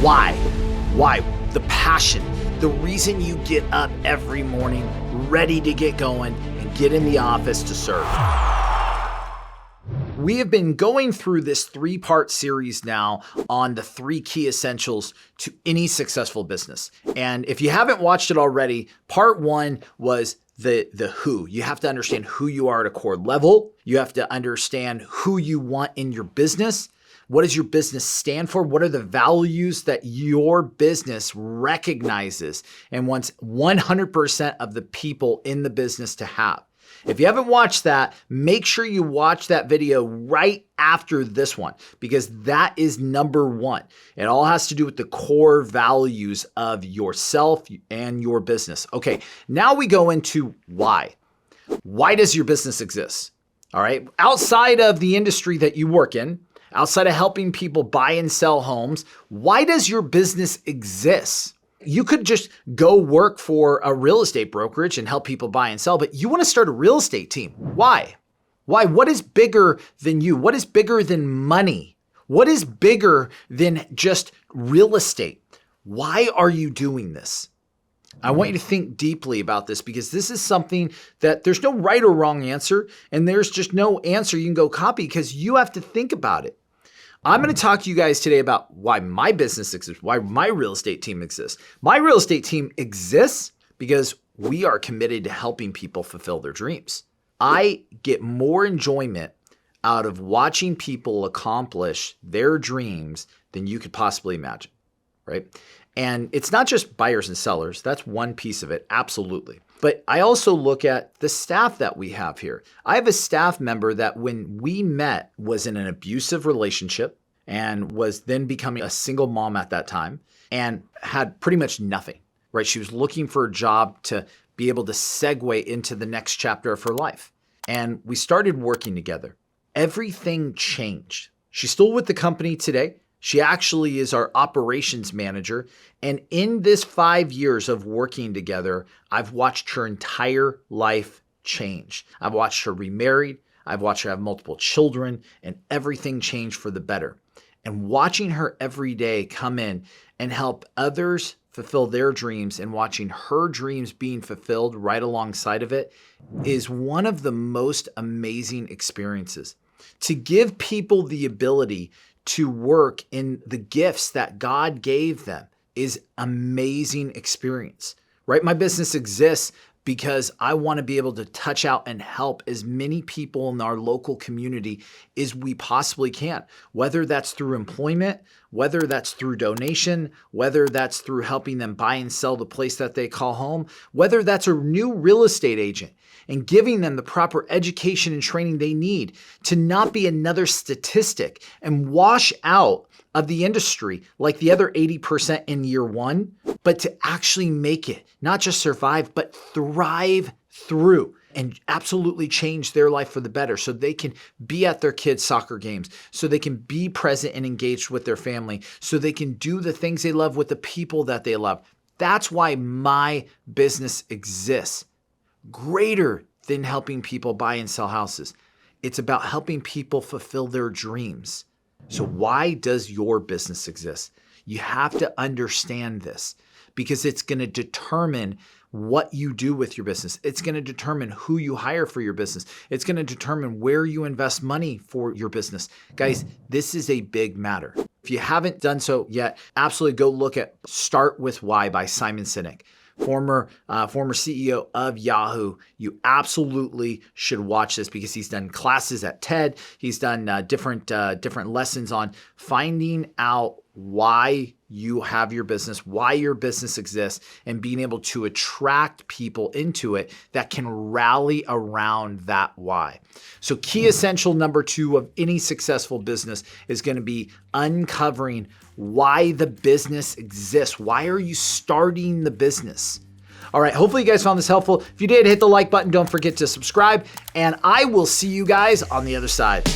Why? Why? The passion, the reason you get up every morning ready to get going and get in the office to serve. We have been going through this 3-part series now on the 3 key essentials to any successful business. And if you haven't watched it already, part 1 was the who. You have to understand who you are at a core level. You have to understand who you want in your business. What does your business stand for? What are the values that your business recognizes and wants 100% of the people in the business to have? If you haven't watched that, make sure you watch that video right after this one, because that is number 1. It all has to do with the core values of yourself and your business. Okay, now we go into why. Why does your business exist? All right, outside of the industry that you work in, outside of helping people buy and sell homes, why does your business exist? You could just go work for a real estate brokerage and help people buy and sell, but you want to start a real estate team. Why? Why? What is bigger than you? What is bigger than money? What is bigger than just real estate? Why are you doing this? I want you to think deeply about this, because this is something that there's no right or wrong answer, and there's just no answer you can go copy, because you have to think about it. I'm going to talk to you guys today about why my business exists, why my real estate team exists. My real estate team exists because we are committed to helping people fulfill their dreams. I get more enjoyment out of watching people accomplish their dreams than you could possibly imagine, right? And it's not just buyers and sellers. That's one piece of it, absolutely. But I also look at the staff that we have here. I have a staff member that when we met was in an abusive relationship and was then becoming a single mom at that time and had pretty much nothing, right? She was looking for a job to be able to segue into the next chapter of her life. And we started working together. Everything changed. She's still with the company today. She actually is our operations manager. And in this 5 years of working together, I've watched her entire life change. I've watched her remarried. I've watched her have multiple children, and everything changed for the better. And watching her every day come in and help others fulfill their dreams and watching her dreams being fulfilled right alongside of it is one of the most amazing experiences. To give people the ability to work in the gifts that God gave them is amazing experience, right? My business exists because I want to be able to touch out and help as many people in our local community as we possibly can, whether that's through employment, whether that's through donation, whether that's through helping them buy and sell the place that they call home, whether that's a new real estate agent and giving them the proper education and training they need to not be another statistic and wash out of the industry like the other 80% in year 1, but to actually make it, not just survive, but thrive through and absolutely change their life for the better so they can be at their kids' soccer games, so they can be present and engaged with their family, so they can do the things they love with the people that they love. That's why my business exists. Greater than helping people buy and sell houses. It's about helping people fulfill their dreams. So why does your business exist? You have to understand this because it's going to determine what you do with your business. It's going to determine who you hire for your business. It's going to determine where you invest money for your business. Guys, this is a big matter. If you haven't done so yet, absolutely go look at Start With Why by Simon Sinek. Former CEO of Yahoo. You absolutely should watch this because he's done classes at TED. He's done different lessons on finding out why you have your business, why your business exists, and being able to attract people into it that can rally around that why. So key essential number 2 of any successful business is going to be uncovering why the business exists. Why are you starting the business? All right, hopefully you guys found this helpful. If you did, hit the like button. Don't forget to subscribe, and I will see you guys on the other side.